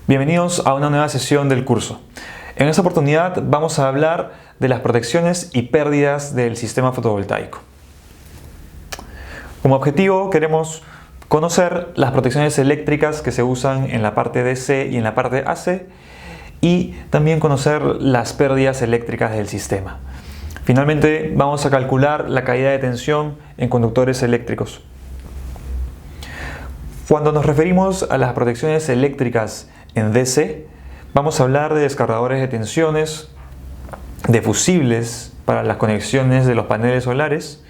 Bienvenidos a una nueva sesión del curso. En esta oportunidad vamos a hablar de las protecciones y pérdidas del sistema fotovoltaico. Como objetivo queremos conocer las protecciones eléctricas que se usan en la parte DC y en la parte AC y también conocer las pérdidas eléctricas del sistema. Finalmente vamos a calcular la caída de tensión en conductores eléctricos. Cuando nos referimos a las protecciones eléctricas en DC, vamos a hablar de descargadores de tensiones, de fusibles para las conexiones de los paneles solares,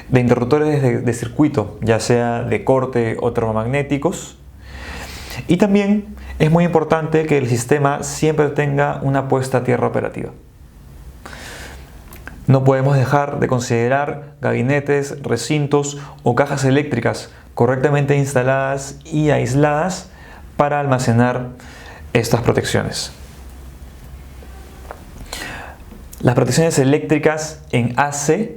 de interruptores de circuito, ya sea de corte o termomagnéticos. Y también es muy importante que el sistema siempre tenga una puesta a tierra operativa. No podemos dejar de considerar gabinetes, recintos o cajas eléctricas correctamente instaladas y aisladas para almacenar estas protecciones. Las protecciones eléctricas en AC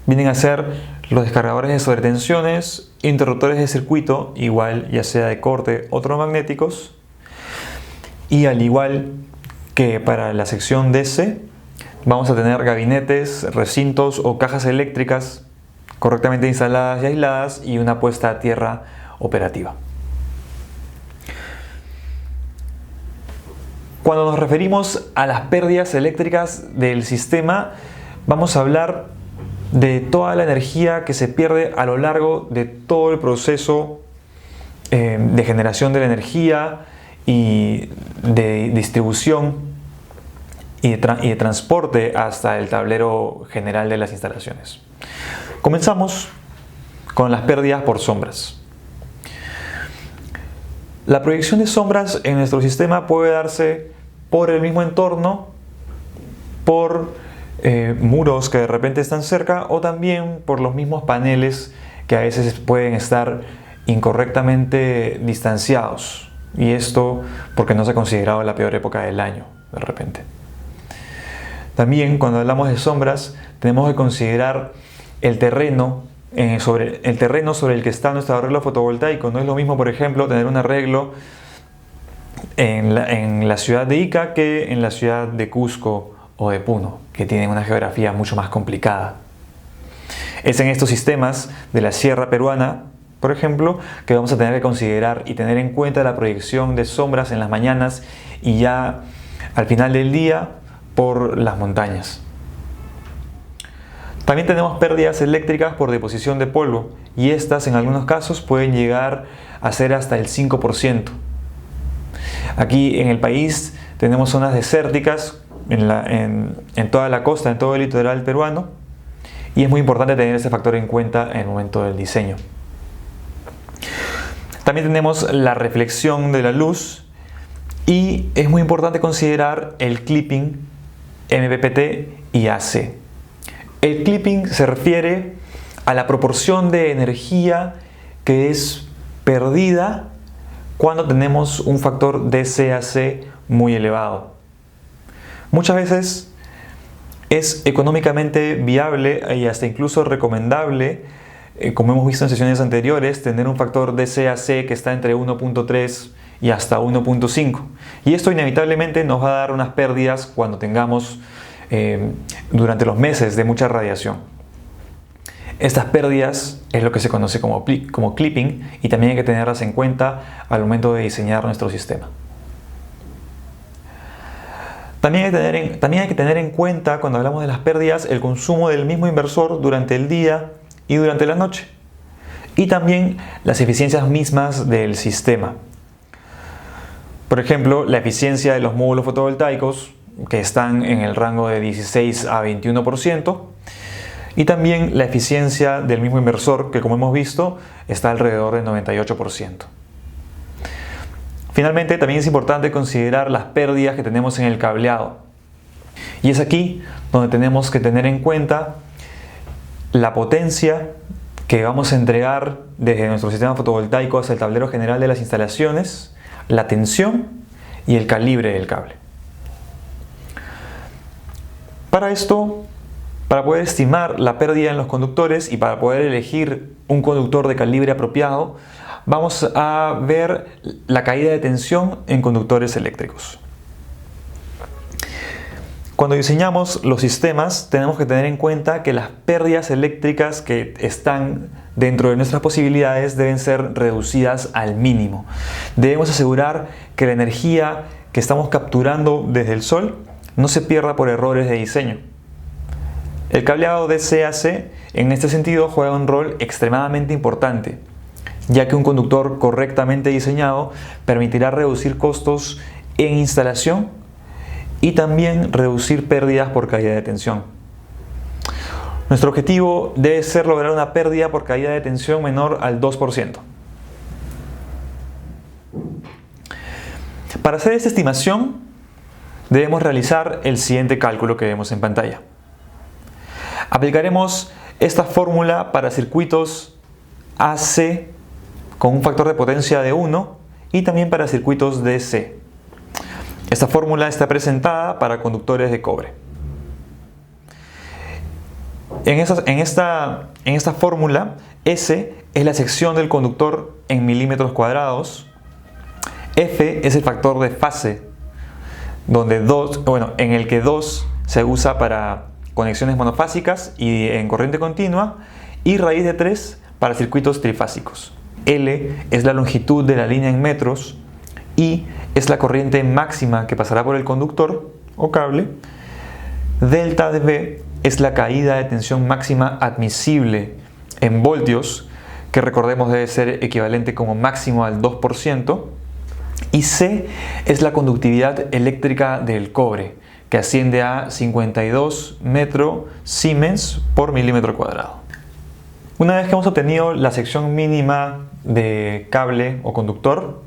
vienen a ser los descargadores de sobretensiones, interruptores de circuito, igual ya sea de corte o termomagnéticos, y al igual que para la sección DC, vamos a tener gabinetes, recintos o cajas eléctricas correctamente instaladas y aisladas y una puesta a tierra operativa. Cuando nos referimos a las pérdidas eléctricas del sistema, vamos a hablar de toda la energía que se pierde a lo largo de todo el proceso de generación de la energía y de distribución y de transporte hasta el tablero general de las instalaciones. Comenzamos con las pérdidas por sombras. La proyección de sombras en nuestro sistema puede darse por el mismo entorno, por muros que de repente están cerca o también por los mismos paneles que a veces pueden estar incorrectamente distanciados. Y esto porque no se ha considerado la peor época del año, de repente. También cuando hablamos de sombras tenemos que considerar el terreno sobre el que está nuestro arreglo fotovoltaico. No es lo mismo, por ejemplo, tener un arreglo en la ciudad de Ica que en la ciudad de Cusco o de Puno, que tienen una geografía mucho más complicada. Es en estos sistemas de la sierra peruana, por ejemplo, que vamos a tener que considerar y tener en cuenta la proyección de sombras en las mañanas y ya al final del día por las montañas. También tenemos pérdidas eléctricas por deposición de polvo y estas en algunos casos pueden llegar a ser hasta el 5%. Aquí en el país tenemos zonas desérticas en toda la costa, en todo el litoral peruano, y es muy importante tener ese factor en cuenta en el momento del diseño. También tenemos la reflexión de la luz y es muy importante considerar el clipping MPPT y AC. El clipping se refiere a la proporción de energía que es perdida cuando tenemos un factor DC-AC muy elevado. Muchas veces es económicamente viable y hasta incluso recomendable, como hemos visto en sesiones anteriores, tener un factor DC-AC que está entre 1.3 y hasta 1.5. Y esto inevitablemente nos va a dar unas pérdidas cuando tengamos durante los meses de mucha radiación. Estas pérdidas es lo que se conoce como clipping y también hay que tenerlas en cuenta al momento de diseñar nuestro sistema. También hay que tener en cuenta, cuando hablamos de las pérdidas, el consumo del mismo inversor durante el día y durante la noche. Y también las eficiencias mismas del sistema. Por ejemplo, la eficiencia de los módulos fotovoltaicos, que están en el rango de 16 a 21%. Y también la eficiencia del mismo inversor, que como hemos visto, está alrededor del 98%. Finalmente, también es importante considerar las pérdidas que tenemos en el cableado. Y es aquí donde tenemos que tener en cuenta la potencia que vamos a entregar desde nuestro sistema fotovoltaico hasta el tablero general de las instalaciones, la tensión y el calibre del cable. Para esto, para poder estimar la pérdida en los conductores y para poder elegir un conductor de calibre apropiado, vamos a ver la caída de tensión en conductores eléctricos. Cuando diseñamos los sistemas, tenemos que tener en cuenta que las pérdidas eléctricas que están dentro de nuestras posibilidades deben ser reducidas al mínimo. Debemos asegurar que la energía que estamos capturando desde el sol no se pierda por errores de diseño. El cableado DC-AC en este sentido juega un rol extremadamente importante, ya que un conductor correctamente diseñado permitirá reducir costos en instalación y también reducir pérdidas por caída de tensión. Nuestro objetivo debe ser lograr una pérdida por caída de tensión menor al 2%. Para hacer esta estimación, debemos realizar el siguiente cálculo que vemos en pantalla. Aplicaremos esta fórmula para circuitos AC con un factor de potencia de 1 y también para circuitos DC. Esta fórmula está presentada para conductores de cobre. En esta fórmula, S es la sección del conductor en milímetros cuadrados, F es el factor de fase, en el que 2 se usa para conexiones monofásicas y en corriente continua, y raíz de 3 para circuitos trifásicos. L es la longitud de la línea en metros, I es la corriente máxima que pasará por el conductor o cable, delta de V es la caída de tensión máxima admisible en voltios, que recordemos debe ser equivalente como máximo al 2%, y C es la conductividad eléctrica del cobre, que asciende a 52 microsiemens por milímetro cuadrado. Una vez que hemos obtenido la sección mínima de cable o conductor,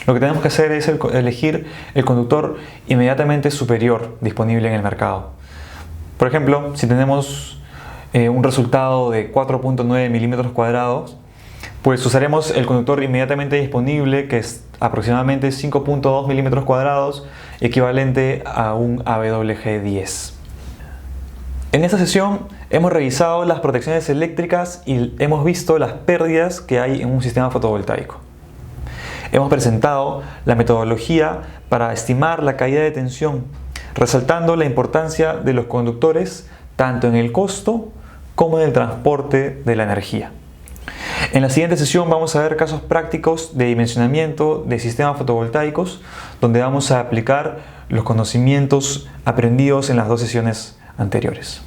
lo que tenemos que hacer es elegir el conductor inmediatamente superior disponible en el mercado. Por ejemplo, si tenemos un resultado de 4.9 milímetros cuadrados, pues usaremos el conductor inmediatamente disponible, que es aproximadamente 5.2 milímetros cuadrados, equivalente a un AWG10. En esta sesión hemos revisado las protecciones eléctricas y hemos visto las pérdidas que hay en un sistema fotovoltaico. Hemos presentado la metodología para estimar la caída de tensión, resaltando la importancia de los conductores tanto en el costo como en el transporte de la energía. En la siguiente sesión vamos a ver casos prácticos de dimensionamiento de sistemas fotovoltaicos, donde vamos a aplicar los conocimientos aprendidos en las dos sesiones anteriores.